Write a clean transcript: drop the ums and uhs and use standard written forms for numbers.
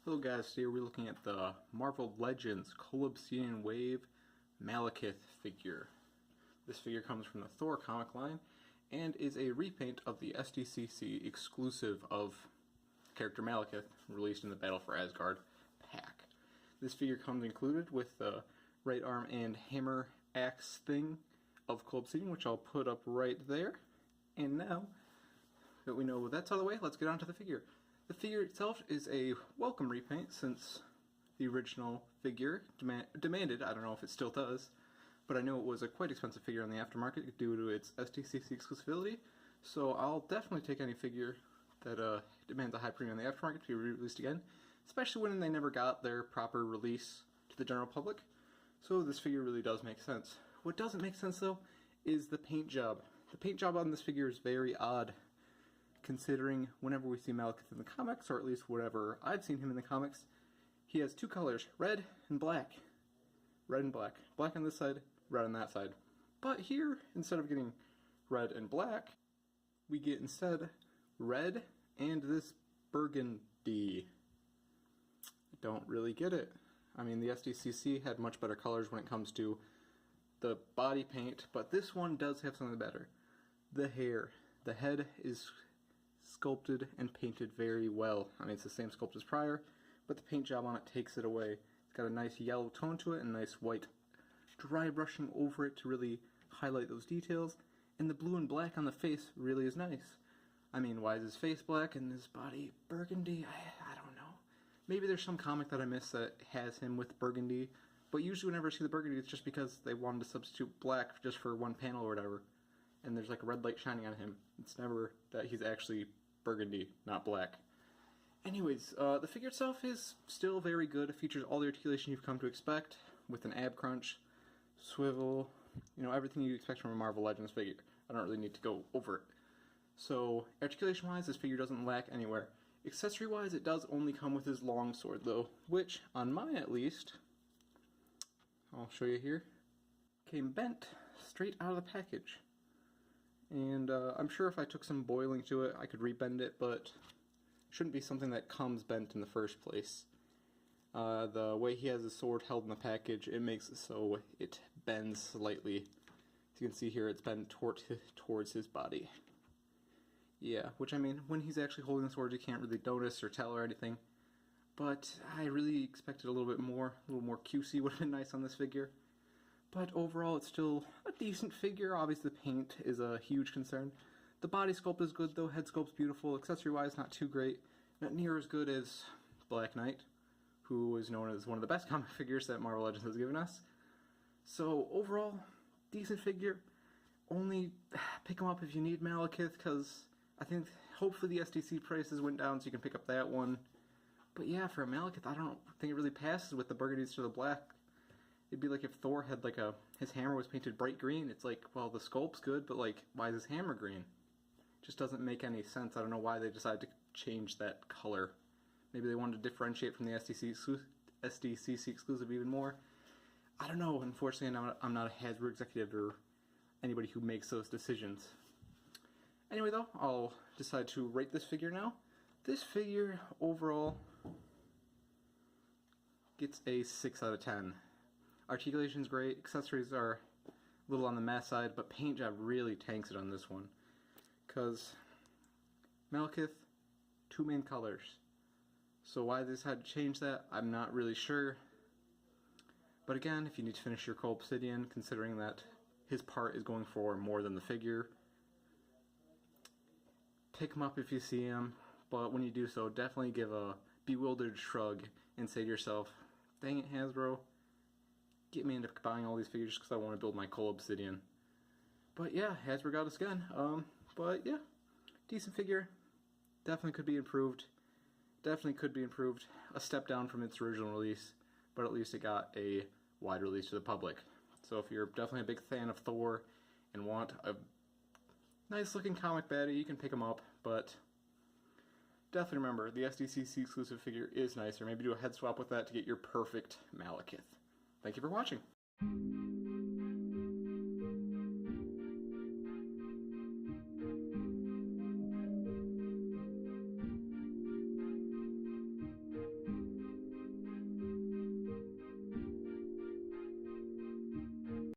Hello guys, today we're looking at the Marvel Legends Cull Obsidian Wave Malekith figure. This figure comes from the Thor comic line and is a repaint of the SDCC exclusive of character Malekith, released in the Battle for Asgard pack. This figure comes included with the right arm and hammer axe thing of Cull Obsidian, which I'll put up right there. And now that we know that's out of the way, let's get on to the figure. The figure itself is a welcome repaint since the original figure demanded, I don't know if it still does, but I know it was a quite expensive figure on the aftermarket due to its SDCC exclusivity, so I'll definitely take any figure that demands a high premium on the aftermarket to be re-released again, especially when they never got their proper release to the general public, so this figure really does make sense. What doesn't make sense though is the paint job. The paint job on this figure is very odd, considering whenever we see Malekith in the comics, or at least whenever I've seen him in the comics, he has two colors, red and black. Red and black. Black on this side, red on that side. But here, instead of getting red and black, we get instead red and this burgundy. I don't really get it. I mean, the SDCC had much better colors when it comes to the body paint, but this one does have something better. The hair. The head is sculpted and painted very well. I mean, it's the same sculpt as prior, but the paint job on it takes it away. It's got a nice yellow tone to it and nice white dry brushing over it to really highlight those details, and the blue and black on the face really is nice. I mean, why is his face black and his body burgundy? I don't know. Maybe there's some comic that I missed that has him with burgundy, but usually whenever I see the burgundy it's just because they wanted to substitute black just for one panel or whatever, and there's like a red light shining on him. It's never that he's actually burgundy, not black. Anyways, the figure itself is still very good. It features all the articulation you've come to expect, with an ab crunch, swivel, you know, everything you'd expect from a Marvel Legends figure. I don't really need to go over it. So, articulation-wise, this figure doesn't lack anywhere. Accessory-wise, it does only come with his longsword, though, which, on mine at least, I'll show you here, came bent straight out of the package. And I'm sure if I took some boiling to it, I could rebend it, but it shouldn't be something that comes bent in the first place. The way he has his sword held in the package, it makes it so it bends slightly. As you can see here, it's bent towards his body. Yeah, which I mean, when he's actually holding the sword, you can't really notice or tell or anything. But I really expected a little bit more. A little more QC would have been nice on this figure. But overall, it's still a decent figure. Obviously, the paint is a huge concern. The body sculpt is good, though. Head sculpt's beautiful. Accessory-wise, not too great. Not near as good as Black Knight, who is known as one of the best comic figures that Marvel Legends has given us. So, overall, decent figure. Only pick him up if you need Malekith, because I think hopefully the SDC prices went down so you can pick up that one. But yeah, for a Malekith, I don't think it really passes with the burgundies to the black. It'd be like if Thor had like his hammer was painted bright green. It's like, well, the sculpt's good, but like, why is his hammer green? It just doesn't make any sense. I don't know why they decided to change that color. Maybe they wanted to differentiate from the SDCC exclusive even more. I don't know. Unfortunately, I'm not a Hasbro executive or anybody who makes those decisions. Anyway, though, I'll decide to rate this figure now. This figure overall gets a 6 out of 10. Articulation's great, accessories are a little on the mass side, but paint job really tanks it on this one. Because Malekith, two main colors. So why they decided to change that, I'm not really sure. But again, if you need to finish your Cull Obsidian, considering that his part is going for more than the figure, pick him up if you see him. But when you do so, definitely give a bewildered shrug and say to yourself, dang it, Hasbro, get me into buying all these figures because I want to build my Cull Obsidian. But yeah, Hasbro got us again. But yeah, decent figure. Definitely could be improved. Definitely could be improved. A step down from its original release, but at least it got a wide release to the public. So if you're definitely a big fan of Thor and want a nice looking comic baddie, you can pick him up, but definitely remember, the SDCC exclusive figure is nicer. Maybe do a head swap with that to get your perfect Malekith. Thank you for watching.